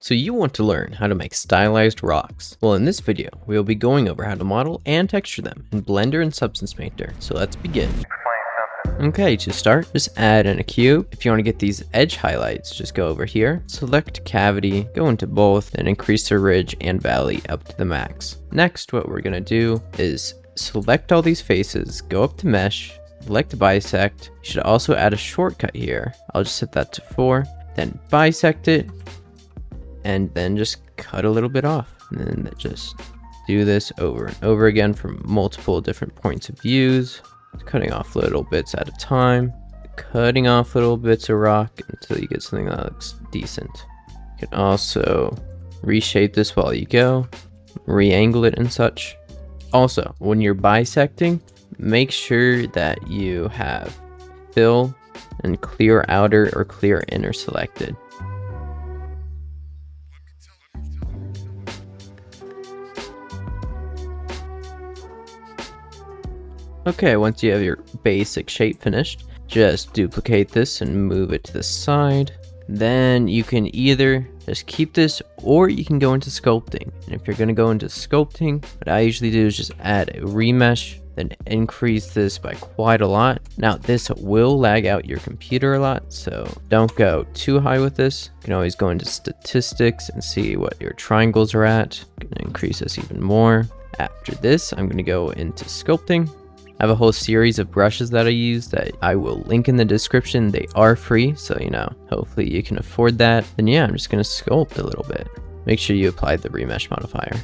So you want to learn how to make stylized rocks. Well, in this video, we will be going over how to model and texture them in Blender and Substance Painter. So let's begin. Okay, to start, just add in a cube. If you want to get these edge highlights, just go over here, select cavity, go into both, and increase the ridge and valley up to the max. Next, what we're gonna do is select all these faces, go up to mesh, select bisect. You should also add a shortcut here. I'll just set that to 4, then bisect it, and then just cut a little bit off. And then just do this over and over again from multiple different points of views, cutting off little bits at a time, cutting off little bits of rock until you get something that looks decent. You can also reshape this while you go, re-angle it and such. Also, when you're bisecting, make sure that you have fill and clear outer or clear inner selected. Okay, once you have your basic shape finished, just duplicate this and move it to the side. Then you can either just keep this or you can go into sculpting. And if you're going to go into sculpting, what I usually do is just add a remesh, then increase this by quite a lot. Now this will lag out your computer a lot, so don't go too high with this. You can always go into statistics and see what your triangles are at. I'm going to increase this even more. After this, I'm going to go into sculpting. I have a whole series of brushes that I use that I will link in the description. They are free, so hopefully you can afford that. Then yeah, I'm just gonna sculpt a little bit. Make sure you apply the remesh modifier.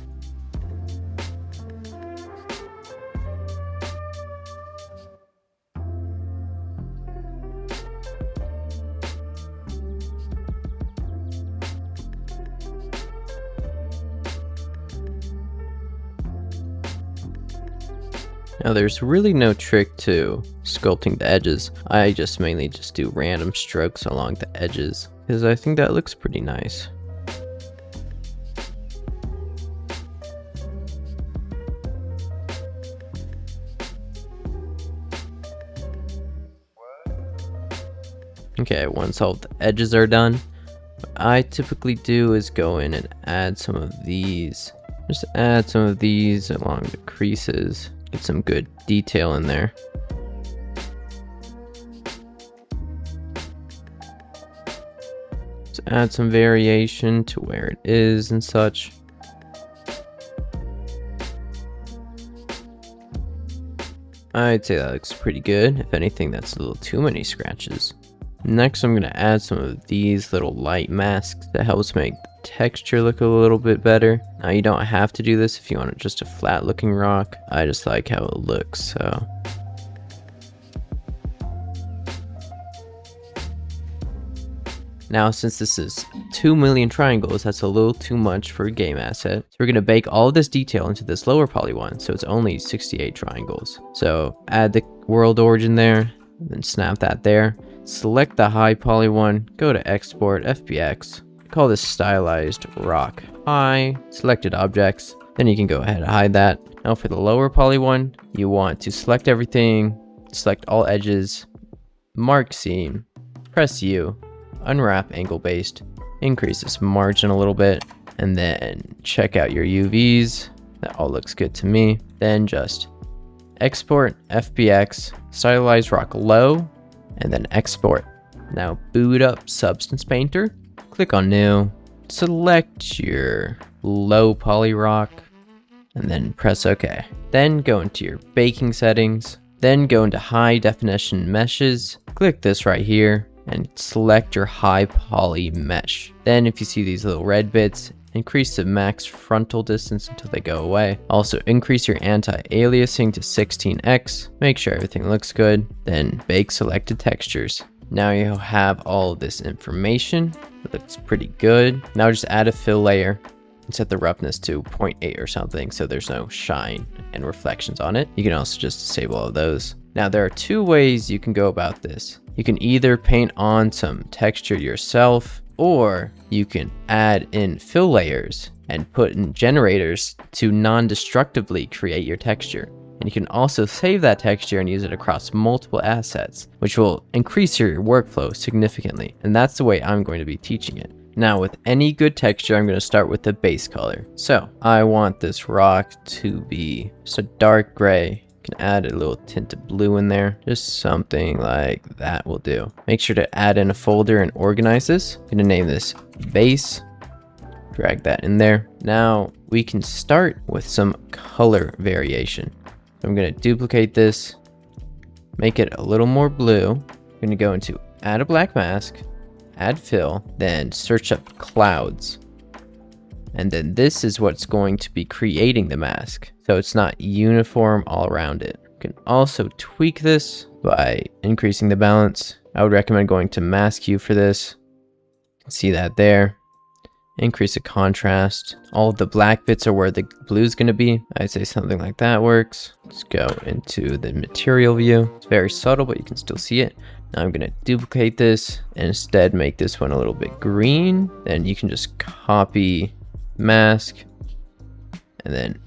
Now there's really no trick to sculpting the edges. I just mainly do random strokes along the edges because I think that looks pretty nice. Okay, once all the edges are done, what I typically do is go in and add some of these. Just add some of these along the creases. Get some good detail in there. Just add some variation to where it is and such. I'd say that looks pretty good. If anything, that's a little too many scratches. Next, I'm going to add some of these little light masks that helps make the texture look a little bit better. Now, you don't have to do this if you want just a flat looking rock. I just like how it looks, so. Now, since this is 2 million triangles, that's a little too much for a game asset. So we're going to bake all of this detail into this lower poly one, so it's only 68 triangles. So add the world origin there, and then snap that there. Select the high poly one, go to export, FBX, call this stylized rock high, selected objects, then you can go ahead and hide that. Now for the lower poly one, you want to select everything, select all edges, mark seam, press U, unwrap angle based, increase this margin a little bit, and then check out your UVs. That all looks good to me. Then just export, FBX, stylized rock low, and then export. Now boot up Substance Painter, click on new, select your low poly rock, and then press OK. Then go into your baking settings, then go into high definition meshes, click this right here, and select your high poly mesh. Then if you see these little red bits, increase the max frontal distance until they go away. Also increase your anti-aliasing to 16x. Make sure everything looks good. Then bake selected textures. Now you have all of this information. It looks pretty good. Now just add a fill layer and set the roughness to 0.8 or something so there's no shine and reflections on it. You can also just disable all of those. Now there are two ways you can go about this. You can either paint on some texture yourself, or you can add in fill layers and put in generators to non-destructively create your texture. And you can also save that texture and use it across multiple assets, which will increase your workflow significantly. And that's the way I'm going to be teaching it. Now with any good texture, I'm going to start with the base color. So I want this rock to be just a dark gray. You can add a little tint of blue in there. Just something like that will do. Make sure to add in a folder and organize this. I'm going to name this base. Drag that in there. Now we can start with some color variation. I'm going to duplicate this, make it a little more blue. I'm going to go into add a black mask, add fill, then search up clouds. And then this is what's going to be creating the mask. So it's not uniform all around it. You can also tweak this by increasing the balance. I would recommend going to mask hue for this. You can see that there. Increase the contrast. All of the black bits are where the blue is going to be. I'd say something like that works. Let's go into the material view. It's very subtle, but you can still see it. Now I'm going to duplicate this and instead make this one a little bit green. Then you can just copy mask and then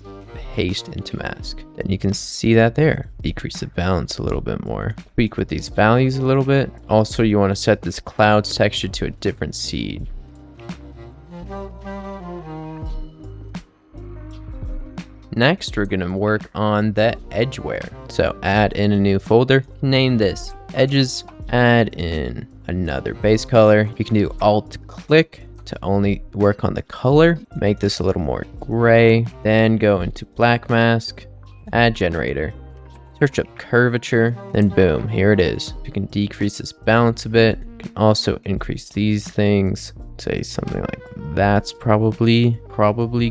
paste into mask. Then you can see that there. Decrease the balance a little bit more. Tweak with these values a little bit. Also, you want to set this clouds texture to a different seed. Next, we're going to work on the edgeware. So add in a new folder, name this edges, add in another base color. You can do alt click to only work on the color, make this a little more gray, then go into black mask, add generator, search up curvature, then boom, here it is. You can decrease this balance a bit. You can also increase these things. Say something like that's probably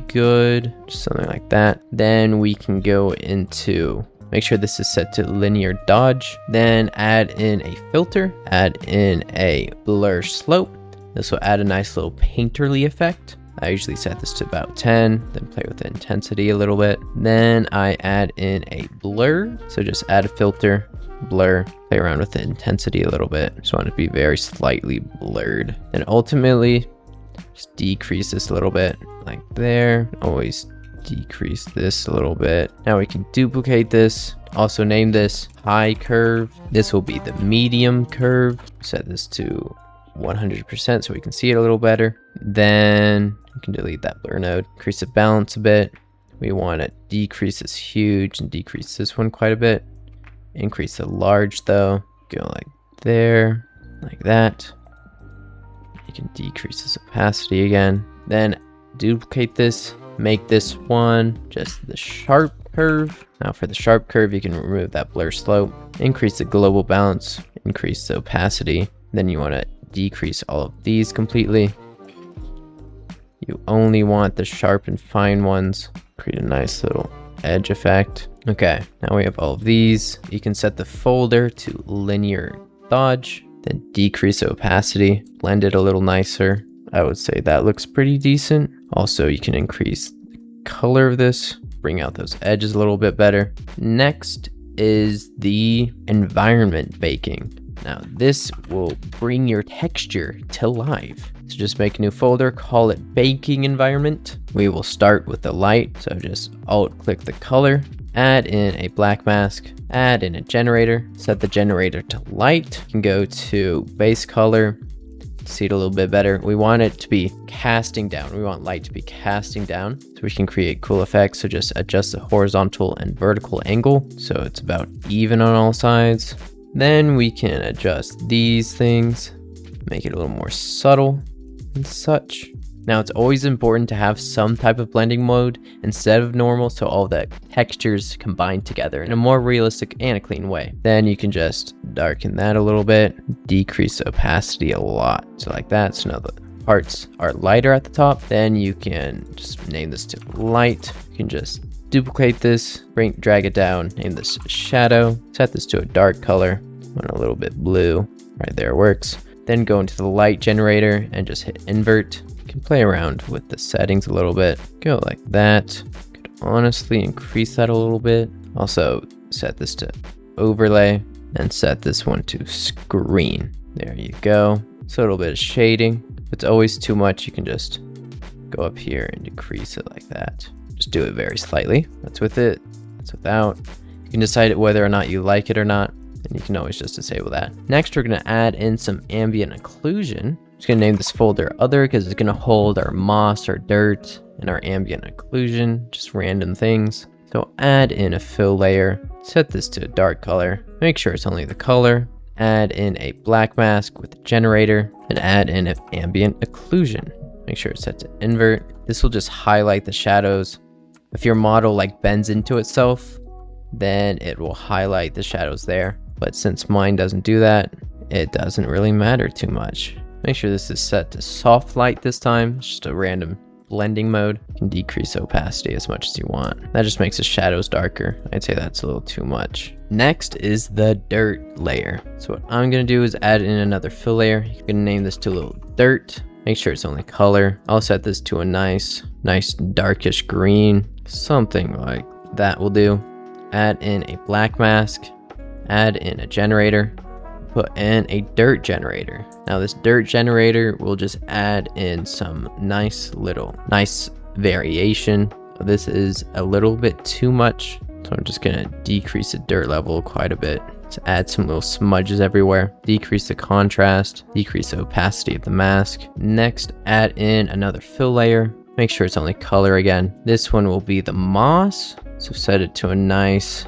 good, just something like that. Then we can go into, make sure this is set to linear dodge, then add in a filter, add in a blur slope. This will add a nice little painterly effect. I usually set this to about 10, then play with the intensity a little bit. Then I add in a blur. So just add a filter, blur, play around with the intensity a little bit. Just want it to be very slightly blurred. And ultimately, just decrease this a little bit, like there. Always decrease this a little bit. Now we can duplicate this. Also name this high curve. This will be the medium curve. Set this to 100% so we can see it a little better. Then we can delete that blur node, increase the balance a bit. We want to decrease this huge and decrease this one quite a bit. Increase the large though, go like there, like that. You can decrease this opacity again. Then duplicate this, make this one just the sharp curve. Now for the sharp curve, you can remove that blur slope, increase the global balance, increase the opacity. Then you want to decrease all of these completely. You only want the sharp and fine ones. Create a nice little edge effect. Okay, now we have all of these. You can set the folder to linear dodge, then decrease the opacity, blend it a little nicer. I would say that looks pretty decent. Also, you can increase the color of this, bring out those edges a little bit better. Next is the environment baking. Now this will bring your texture to life. So just make a new folder, call it baking environment. We will start with the light. So just alt click the color, add in a black mask, add in a generator, set the generator to light. You can go to base color, see it a little bit better. We want it to be casting down. We want light to be casting down so we can create cool effects. So just adjust the horizontal and vertical angle so it's about even on all sides. Then we can adjust these things, make it a little more subtle and such. Now it's always important to have some type of blending mode instead of normal so all the textures combine together in a more realistic and a clean way. Then you can just darken that a little bit, decrease the opacity a lot. So like that, so now the parts are lighter at the top. Then you can just name this to light. You can just duplicate this, drag it down, name this shadow, set this to a dark color, want a little bit blue, right there works. Then go into the light generator and just hit invert. You can play around with the settings a little bit, go like that. Could honestly increase that a little bit. Also set this to overlay and set this one to screen. There you go. So a little bit of shading. If it's always too much, you can just go up here and decrease it like that. Just do it very slightly. That's with it, that's without. You can decide whether or not you like it or not, and you can always just disable that. Next, we're gonna add in some ambient occlusion. Just gonna name this folder other because it's gonna hold our moss, our dirt, and our ambient occlusion, just random things. So add in a fill layer, set this to a dark color, make sure it's only the color, add in a black mask with a generator, and add in an ambient occlusion. Make sure it's set to invert. This will just highlight the shadows. If your model like bends into itself, then it will highlight the shadows there. But since mine doesn't do that, it doesn't really matter too much. Make sure this is set to soft light this time. It's just a random blending mode. You can decrease opacity as much as you want. That just makes the shadows darker. I'd say that's a little too much. Next is the dirt layer. So what I'm gonna do is add in another fill layer. You can name this to a little dirt. Make sure it's only color. I'll set this to a nice darkish green. Something like that will do. Add in a black mask. Add in a generator. Put in a dirt generator. Now this dirt generator will just add in some nice variation. This is a little bit too much, so I'm just gonna decrease the dirt level quite a bit to add some little smudges everywhere, decrease the contrast, decrease the opacity of the mask. Next, add in another fill layer. Make sure it's only color again. This one will be the moss, so set it to a nice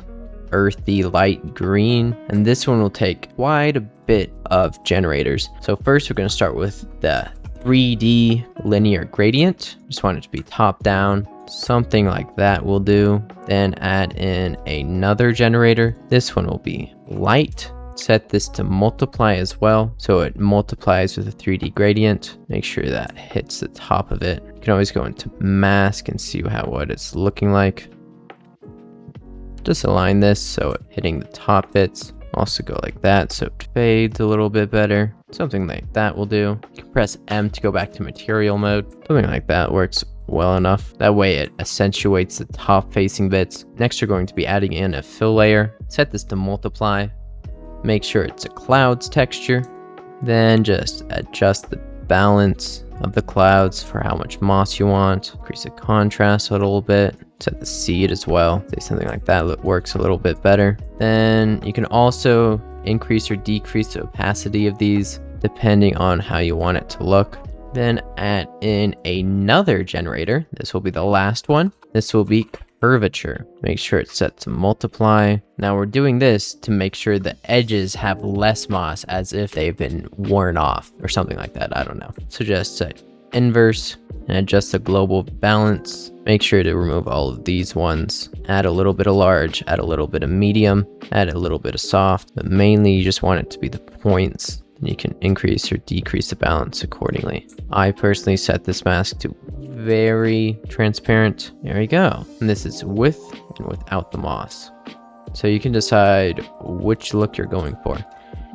earthy light green, and this one will take quite a bit of generators. So first we're going to start with the 3D linear gradient. Just want it to be top down, something like that will do. Then add in another generator. This one will be light. Set this to multiply as well, so it multiplies with a 3D gradient. Make sure that hits the top of it. You can always go into mask and see what it's looking like. Just align this so it hitting the top bits. Also go like that so it fades a little bit better. Something like that will do. You can press M to go back to material mode. Something like that works well enough. That way it accentuates the top facing bits. Next, you're going to be adding in a fill layer. Set this to multiply. Make sure it's a clouds texture. Then just adjust the balance of the clouds for how much moss you want. Increase the contrast a little bit. Set the seed as well. Say something like that works a little bit better. Then you can also increase or decrease the opacity of these depending on how you want it to look. Then add in another generator. This will be the last one. This will be curvature. Make sure it's set to multiply. Now we're doing this to make sure the edges have less moss, as if they've been worn off or something like that. I don't know. So just set inverse and adjust the global balance. Make sure to remove all of these ones. Add a little bit of large, add a little bit of medium, add a little bit of soft, but mainly you just want it to be the points. And you can increase or decrease the balance accordingly. I personally set this mask to very transparent. There we go. And this is with and without the moss. So you can decide which look you're going for.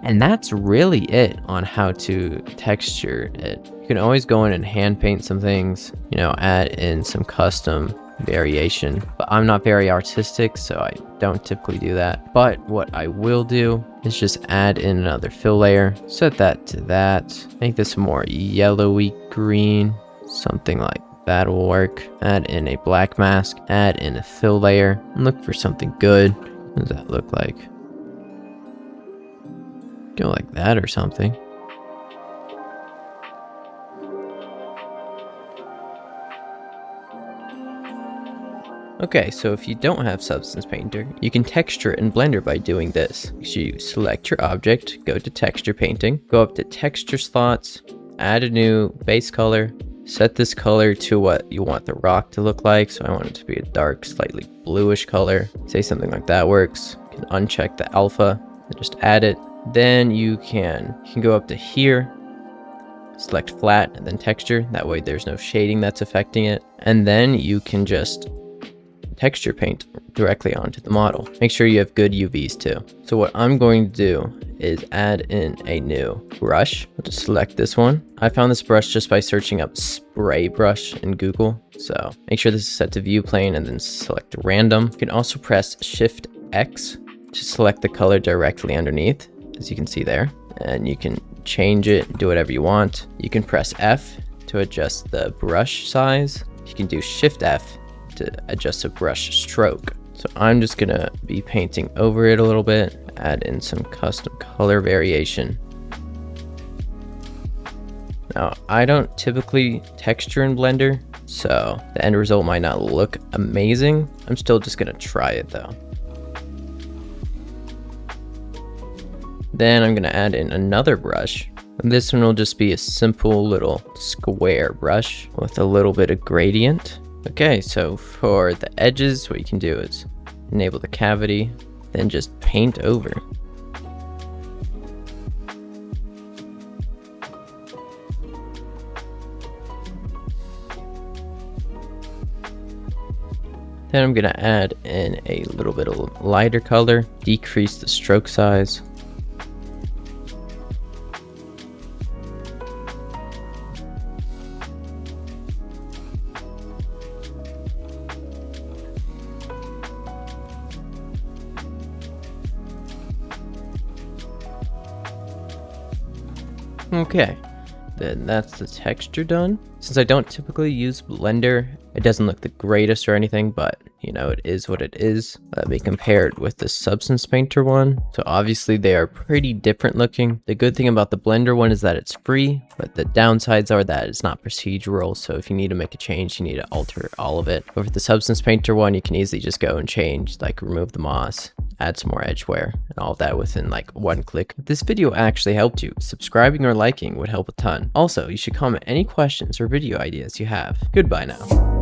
And that's really it on how to texture it. You can always go in and hand paint some things, add in some custom variation, but I'm not very artistic, so I don't typically do that. But what I will do is just add in another fill layer, set that to that, make this more yellowy green, something like that will work. Add in a black mask, add in a fill layer, and look for something good. What does that look like? Go like that or something. Okay, so if you don't have Substance Painter, you can texture it in Blender by doing this. So you select your object, go to Texture Painting, go up to Texture Slots, add a new base color, set this color to what you want the rock to look like. So I want it to be a dark, slightly bluish color. Say something like that works. You can uncheck the alpha and just add it. Then you can go up to here, select flat and then texture. That way there's no shading that's affecting it. And then you can just texture paint directly onto the model. Make sure you have good UVs too. So what I'm going to do is add in a new brush. I'll just select this one. I found this brush just by searching up spray brush in Google. So make sure this is set to view plane and then select random. You can also press Shift X to select the color directly underneath, as you can see there. And you can change it, do whatever you want. You can press F to adjust the brush size. You can do Shift F to adjust the brush stroke. So I'm just gonna be painting over it a little bit, add in some custom color variation. Now, I don't typically texture in Blender, so the end result might not look amazing. I'm still just gonna try it though. Then I'm gonna add in another brush. And this one will just be a simple little square brush with a little bit of gradient. Okay, so for the edges, what you can do is enable the cavity, then just paint over. Then I'm gonna add in a little bit of lighter color, decrease the stroke size. Okay, then that's the texture done. Since I don't typically use Blender, it doesn't look the greatest or anything, but you know, it is what it is. Let me compare it with the Substance Painter one. So obviously they are pretty different looking. The good thing about the Blender one is that it's free, but the downsides are that it's not procedural. So if you need to make a change, you need to alter all of it. But with the Substance Painter one, you can easily just go and change, like remove the moss, add some more edge wear, and all of that within like one click. If this video actually helped you, subscribing or liking would help a ton. Also, you should comment any questions or video ideas you have. Goodbye now.